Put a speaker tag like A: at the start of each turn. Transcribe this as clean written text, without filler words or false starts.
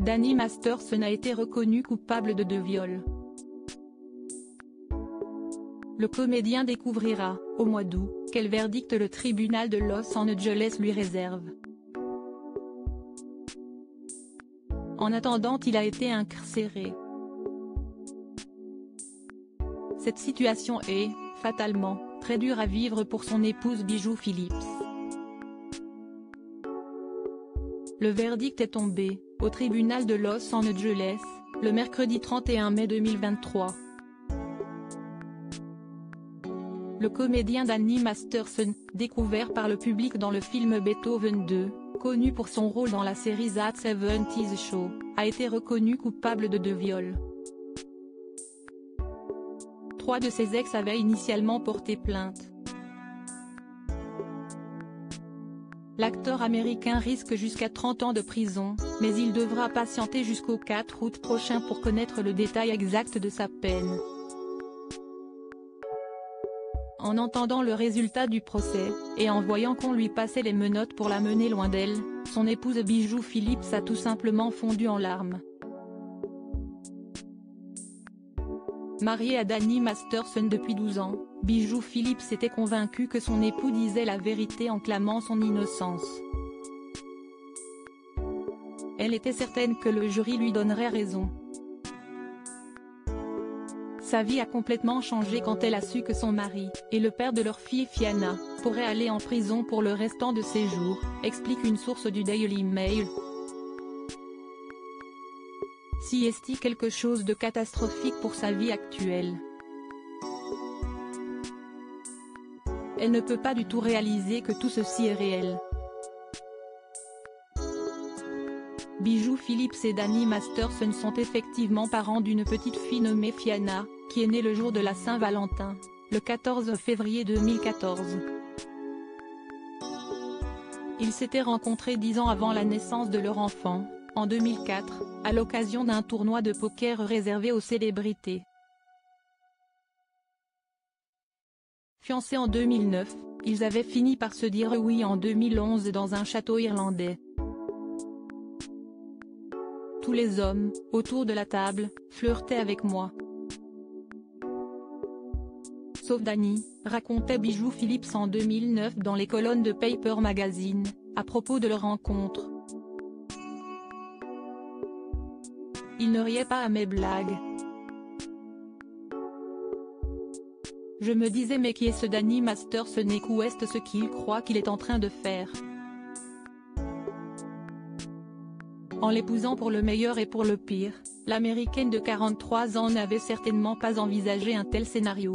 A: Danny Masterson a été reconnu coupable de 2 viols. Le comédien découvrira, au mois d'août, quel verdict le tribunal de Los Angeles lui réserve. En attendant, il a été incarcéré. Cette situation est, fatalement, très dure à vivre pour son épouse Bijou Phillips. Le verdict est tombé, au tribunal de Los Angeles, le mercredi 31 mai 2023. Le comédien Danny Masterson, découvert par le public dans le film Beethoven 2, connu pour son rôle dans la série That 70's Show, a été reconnu coupable de 2 viols. 3 de ses ex avaient initialement porté plainte. L'acteur américain risque jusqu'à 30 ans de prison, mais il devra patienter jusqu'au 4 août prochain pour connaître le détail exact de sa peine. En entendant le résultat du procès, et en voyant qu'on lui passait les menottes pour la mener loin d'elle, son épouse Bijou Phillips a tout simplement fondu en larmes. Mariée à Danny Masterson depuis 12 ans, Bijou Phillips était convaincue que son époux disait la vérité en clamant son innocence. Elle était certaine que le jury lui donnerait raison. Sa vie a complètement changé quand elle a su que son mari, et le père de leur fille Fianna, pourrait aller en prison pour le restant de ses jours, explique une source du Daily Mail. Si est-il quelque chose de catastrophique pour sa vie actuelle. Elle ne peut pas du tout réaliser que tout ceci est réel. Bijou Phillips et Danny Masterson sont effectivement parents d'une petite fille nommée Fianna, qui est née le jour de la Saint-Valentin, le 14 février 2014. Ils s'étaient rencontrés 10 ans avant la naissance de leur enfant, en 2004, à l'occasion d'un tournoi de poker réservé aux célébrités. Fiancés en 2009, ils avaient fini par se dire oui en 2011 dans un château irlandais. Tous les hommes, autour de la table, flirtaient avec moi. Sauf Danny, racontait Bijou Phillips en 2009 dans les colonnes de Paper Magazine, à propos de leur rencontre. Il ne riait pas à mes blagues. Je me disais mais qui est ce Danny Masterson et qu'où est ce qu'il croit qu'il est en train de faire? En l'épousant pour le meilleur et pour le pire, l'américaine de 43 ans n'avait certainement pas envisagé un tel scénario.